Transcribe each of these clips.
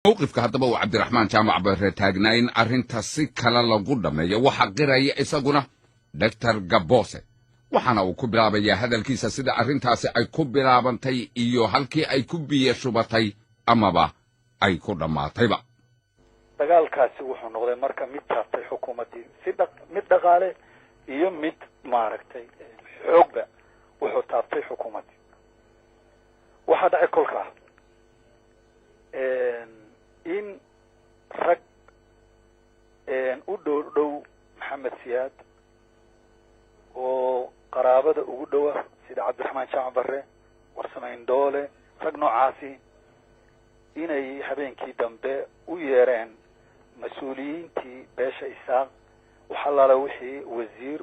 موقفka hadaba uu Cabdiraxmaan Jaamac Barre taagnaa in arrinta si kala lagu dhameeyo waxa qiraya isaguna Dr. Gabose waxana uu ku bilaabayaa hadalkiisa sida arrintaasi ay ku bilaabantay iyo halkii ay ku biyo shubatay amaba ay ku dhamaatayba dagaalkaasi wuxuu noqday marka mid taabtay xukuumadii mid dhaqaale iyo mid maaragtay xoogba wuxuu taabtay xukuumadii waxa dhacay kolka in rag u dhow Maxamed Siyaad oo qaraabada ugu dhow sida Cabdiraxmaan Jaamac Barre warsamayn doole rag noocaasi inay habeenkii dambe u yeereen mas'uuliyiintii beesha Isaaq waxa la wixii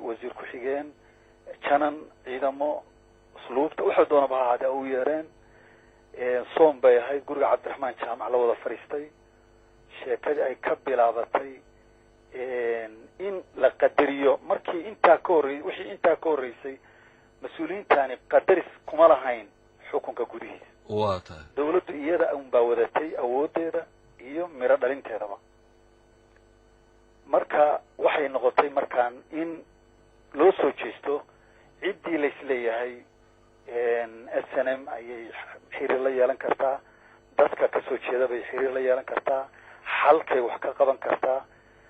wasiir ku xigeen janan ciidamo usluubta waxa doonaba hada u yeereen soom bay ahayd guriga Cabdiraxmaan Jaamac la wada fariistay sheekadii ay ka bilaabatay in la qadariyo markii inta ka horeysay mas'uuliyiintani qadaris kuma lahayn xukunka gudihiisa waata dawladdu iyada baa wadatay awoodeeda iyo miro dhalinteedaba marka waxay noqotay markaan in loo soo jeesto ciddii la isleeyahay SNM ayay xiriir la yeelan kartaa dadka ka soo jeeda bay xiriir la yeelan kartaa halkay wax ka qaban kartaa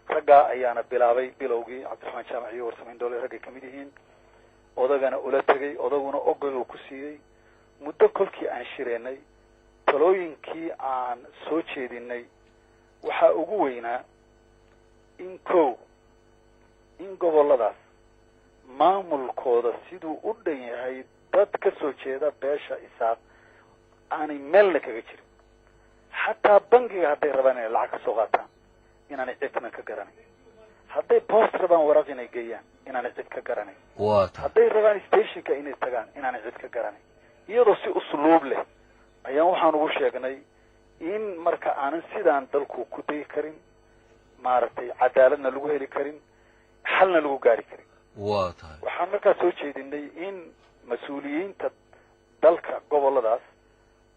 ragga ayaana bilaabay bilowgii Cabdiraxmaan Jaamac iyo warsamayn doole ragga kamid yihiin odagana ula tagay odaguna ogol uu ku siiyay muddo kolkii aan shireenay talooyinkii aan soo jeedinay waxa ugu weynaa in goboladaas maamulkooda siduu u dhan yahay dad ka soo jeeda beesha Isaaq aanay meel kaga jirin حتى بنكي هذي ربنا العكس سقطان إن أنا إتمنى كجراني هذي بوست ربنا ورقينا جيان إن أنا إت كجراني هذي ربنا ستيشن كإني تجان إن أنا إت كجراني يروسي أسلوب له أيام وحنوش يجني إن مركا أنا سيدان دلكو كتير كريم مارتي عدالة نلوه لي كريم حل نلوه جاري كريم وحنركا سوتشي ديني إن مسؤولين تدلك قبل داس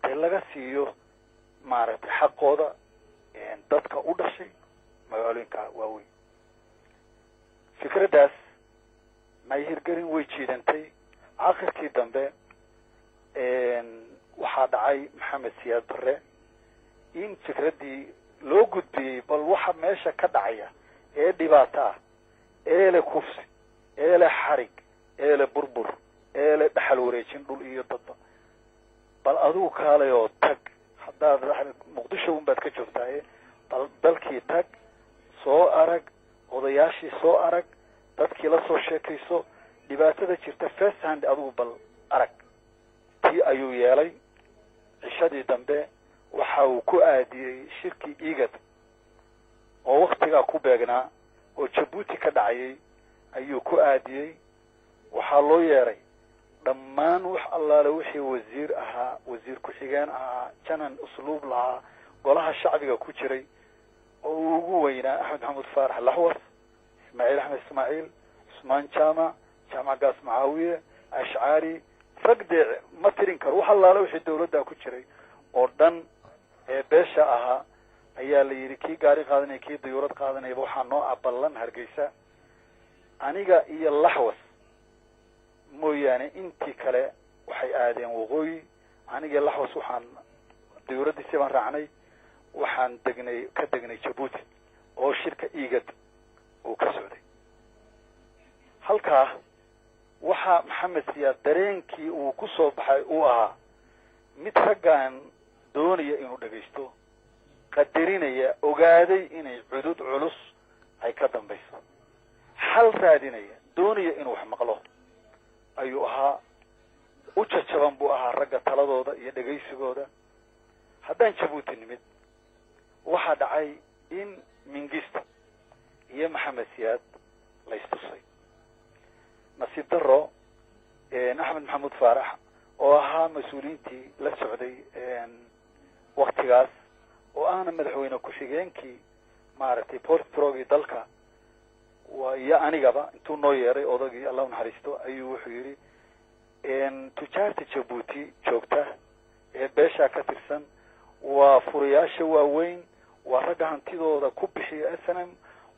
تلاقى سيو maaragtay xaqooda dadka u dhashay magaalooyinka waaweyn fikradaas may hirgelin way jiidantay aakhirkii dambe waxaa dhacay Maxamed Siyaad Barre in fikradii loo gudbiyay bal waxa meesha ka dhacaya ee dhibaato ah ee la kufsi ee la xarig ee la burbur ee la dhaxal wareejin dhul iyo dad bal aduu kaalayo tag هذا راح مقدشة ومبارك شفتها بلكي تاج سو أرق وضياشي سو أرق تذكي لصو شكري سو دبعت هذا شرط فاس عند أبو بل أرق تي أيو يالي عشادي دمبه وحاو كو آدي شركي إيجاد ووقتها كو باقنا وجبوتي كدعي أيو كو آدي وحالو ياري دمان وح الله لوحي وزير كحيجان كان أسلوب لها قالها الشعبي كوتشري ووينا أحمد محمود فارح الأحوص إسماعيل أحمد إسماعيل عثمان جامع قاس معاوية أشعاري فقد مترين كروح الله لوحي الدولة دا كوتشري أردن باشا هي اللي يركي قاري قادني كي ديورات قادني يبوحا نوع أبلان هرقيسا أنيقا إيا الأحوص mooyaane intii kale waxay aadeen waqooyi aniga la xus waxaan dawladda si baan raacnay waxaan ka degnay Djibouti oo shirka IGAD oo ka socday halka waxa Maxamed Siyaad dareenkii uu ku soo baxay uu ahaa mid raggan doonaya inuu dhageysto qadarinaya ogaaday inay cudud culus ay ka dambayso hal raadinaya doonaya inuu wax maqlo ayuu ahaa u jajaban buu ahaa ragga taladooda iyo dhageysigooda haddaan Djibouti nimid waxa dhacay in Mengistu iyo Maxamed Siyaad la istusay nasiib daro Axmed Maxamuud Faarax oo ahaa mas'uuliyiintii la socday waqtigaas oo aana madaxweyne ku xigeenkii maaragtay portfolio dalka ويا أنيقبا انتو نويري أوضاقي الله نحرستو أيو وحيري ان تجارة جبوتي جوكتا باشا كترسن وفرياشة ووين ورجع هنتيدو كوب بحي أسنم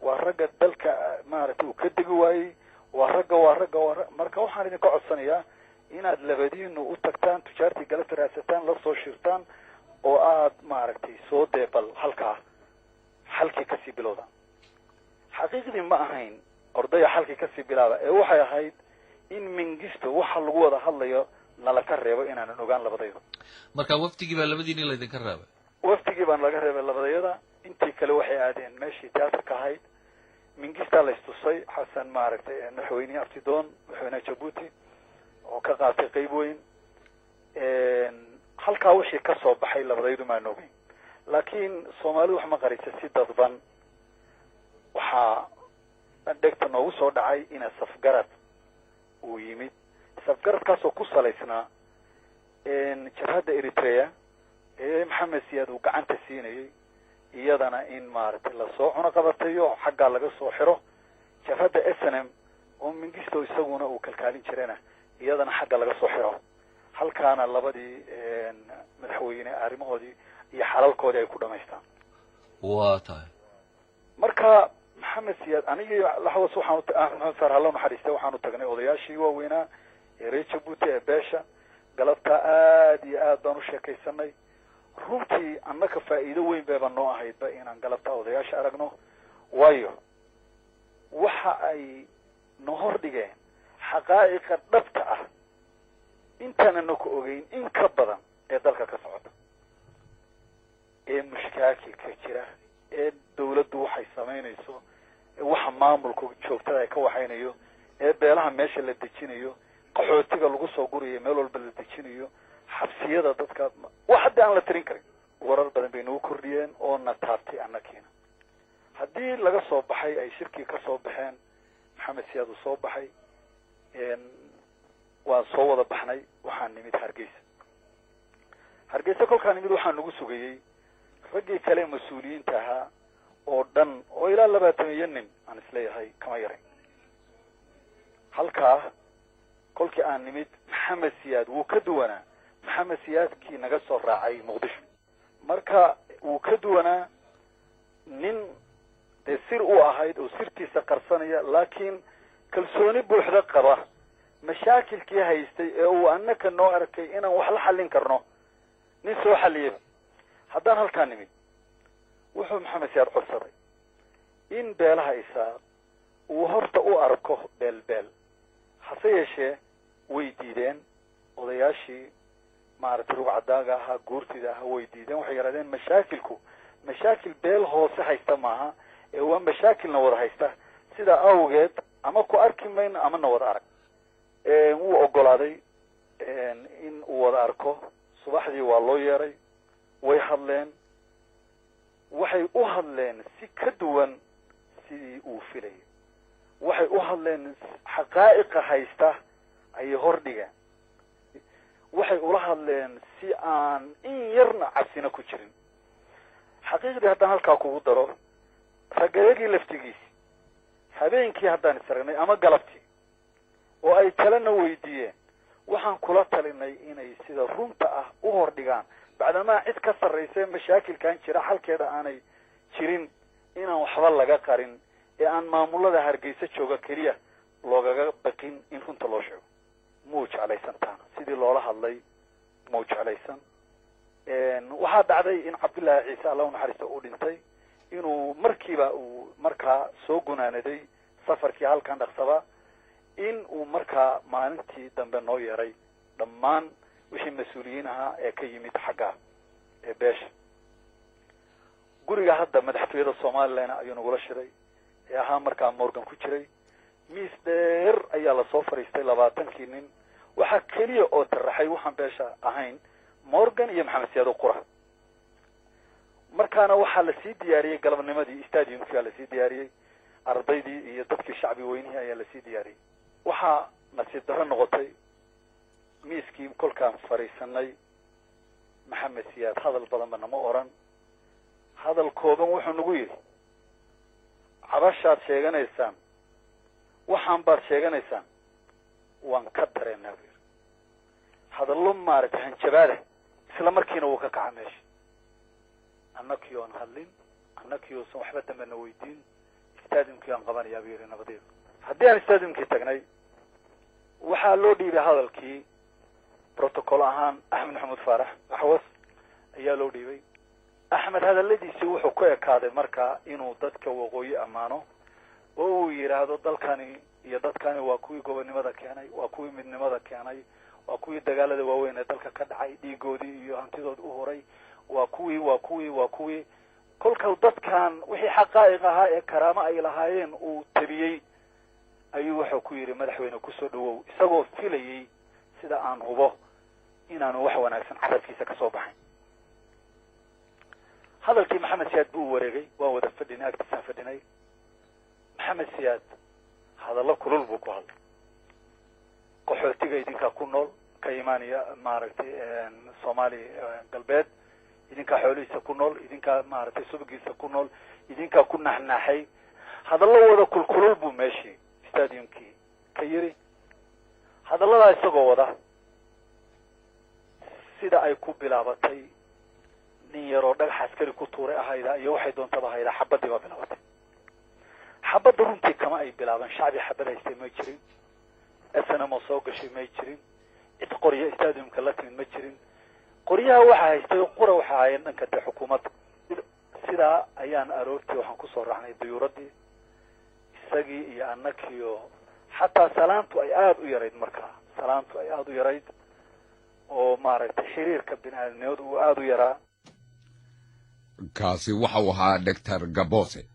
ورجع دلك ما رتو كدجواي ورجع مركا وحنا نقعد صنيا إن اللبدين إنه أتكتان تجارتي قلت راستان لصو شرطان وقعد ما عرفتي صوت بالحلقة حلقة كسي بلودا حقيقة ما هين أرضية حلقة كسي بلودا وحي هايد إن من جست وحل جوده هلا نلا كرّبه إن أنا نوجان لبضيضة مركا وفتي بقى لبدين اللي ذكرها وفتي بقى لقرّبه لبضيضة أنت كل واحد عادين ماشي تياتر كهايد من جست على استصي حسن ما عرفتي نحويني أرتدون نحوينا جبوتي وكقاطي قيبوين halka wixii ka soo baxay labadaydu ma noogin laakiin Soomaalidu wax ma qarisa si dadban waxa dhagta noogu soo dhacay in safgarad uu yimid safgaradkaas oo ku salaysnaa jabhadda Eritrea Maxamed Siyaad uu gacanta siinayay iyadana in maartay la soo cuna qabatayo xagga laga soo xiro jabhadda SNM oo mingisto isaguna uu kalkaalin jirana iyadana xagga laga soo xiro halkaana labadii madaxweyne arrimahoodii iyo xalalkoodii ay ku dhameystaan waa tahay marka Maxamed Siyaad aniga laxwas waxaan farhalo naxariistay waxaan u tagnay odayaashii waaweynaa ee reer Djibouti ee beesha galabta aad iyo aad baan u sheekaysanay runtii annaka faa'iido weyn bay noo ahaydba inaan galabta odayaasha aragno waayo waxa ay noo hordhigeen xaqaa'iqa dhabta ah intaana ku ogeyn in ka badan ee dalka ka socda ee mushkaakilka jira ee dawladdu waxay sameynayso waxa maamulku joogtada ay ka waxaynayo ee beelaha meesha la dejinayo qaxootiga lagu soo guriyo meel walba la dejinayo xabsiyada dadka waxa aan la tirin karin warar badan bay noo kordhiyeen oo na taabtay annakiina haddii laga soo baxay ay shirkii ka soo baxeen Maxamed Siyaad uu soo baxay waan soo wada baxnay waxaan nimid Hargeysa kolkaan nimid waxaan nagu sugayay raggii kale mas'uuliyiinta ahaa oo dhan oo ilaa 20 nin aan isleeyahay kama yaray halkaa kolkii aan nimid Maxamed Siyaad wuu ka duwanaa Maxamed Siyaadkii naga soo raacay Muqdisho marka wuu ka duwanaa nin sir u ahayd oo sirtiisa qarsanaya laakiin kalsooni buuxda qaba mashaakilkii haystay ee uu annaka noo arkay inaan wax la xallin karno nin soo xalliyay haddaan halkaan nimid wuxuu Maxamed Siyaad codsaday in beelaha isaa uu horta u arko beelbeel hase yeeshee way diideen odayaashii maaragtay rugcadaaga ahaa guurtida ahaa way diideen waxay yidhahdeen mashaakil beel hoose haysta maaha ee waa mashaakilna wada haysta sida awgeed ama ku arki mayno ama na wada arag wuu ogolaaday in uu wada arko subaxdii waa loo yeeray way hadleen waxay u hadleen si ka duwan sidii uu filayay waxay u hadleen xaqaa'iqa haysta ay hordhiga waxay ula hadleen si aan in yarna cabsina ku jirin xaqiiqdii haddaan halkaa kugu daro ragayagii laftigiisi habeenkii haddaan isragnay ama galabtii oo ay talena weydiiyeen waxaan kula talinay inay sida runta ah u hordhigaan bacdamaa cid ka sarraysa mashaakilkan jira halkeeda aanay jirin inaan waxba laga qarin ee aan maamulada Hargeysa jooga kaliya loogaga baqin in runta loo sheego muu jeclaysan taana sidii loola hadlay muu jeclaysan waxaa dhacday in Cabdullaahi Ciise Allah naxariisto uu dhintay inuu markaa soo gunaanaday safarkii halkan dhaqsaba in uu markaa maalintii dambe noo yeeray dhammaan wixii mas'uuliyiin ahaa ee ka yimid xagga ee beesha guriga hadda madaxtooyada Soomaaliland ayuu nagula shiray ee ahaa markaa Morgan ku jiray miis dheer ayaa la soo fariistay 20 nin waxa kaliya oo taraxay waxaan beesha ahayn Morgan iyo Maxamed Siyaad Qura markaana waxaa la sii diyaariyay galabnimadii stadiumka la sii diyaariyay ardaydii iyo dadkii shacbi weynaha ayaa la sii diyaariyay waxa nasiib darro noqotay miiskii kolkaan fariisanay Maxamed Siyaad hadal badan nama oran hadal kooban wuxuu nagu yiri cabashaad sheeganaysaan waxaan baad sheeganaysaan waan ka dareenaa hadallo maaragtay hanjabaade isla markiina wuu ka kacay meesha annakii oon hadlin annakii oosan waxba dambena weydiin stadiumkii aan qabanayaa buu yidhi nabadeedu haddii aan stadiumkii tagnay waxaa loo dhiibay hadalkii protocol ahaan axmed maxamuud faarax axwas ayaa loo dhiibay axmed hadaladiisii wuxuu ku ekaaday markaa inuu dadka waqooyi ammaano oo uu yidhaahdo dalkani iyo dadkani waa kuwii gobonnimada keenay waa kuwii midnimada keenay waa kuwii dagaalada waaweyn ee dalka ka dhacay dhiigoodii iyo hantidood u horay waa kuwii kolka dadkan wixii xaqaa'iq ahaa ee karaamo ay lahaayeen uu tabiyey ayuu wuxuu ku yidhi madaxweyne kusoo dhawow isagoo filayey sida aan hubo inaanu wax wanaagsan carabkiisa ka soo baxayn hadalkii maxamed siyaad buu wareegay waan wada fadhinay agtiisaan fadhinay maxamed siyaad hadallo kulul buu ku hadlay qaxootiga idinkaa ku nool ka imaanaya maaragtay soomaali galbeed idinkaa xoolihiisa ku nool idinkaa maaragtay subagiisa ku nool idinkaa ku naxnaaxay hadallo wada kulkulul buu meeshii stadiumkii ka yiri hadalladaa isagoo wada sida ay ku bilaabatay nin yaroo dhagax askari ku tuuray ahayda iyo waxay doontaba ahayda xabaddii baa bilaabatay xabadda runtii kama ay bilaaban shacbi xabad haystay may jirin snmo soo gashay may jirin cid qorya stadiumka la timid ma jirin qoryaha waxaa haystay qura waxa ahaayeen dhanka dee xukuumadda sidaa ayaan aroortii waxaan kusoo raacnay dayuuraddii isagii iyo annakiio xataa salaantu ay aada u yarayd markaa salaantu ay aada u yarayd oo maaragtay xiriirka bini-aadamnimadu uu aada u yaraa kaasi waxa uu ahaa doctor Gabose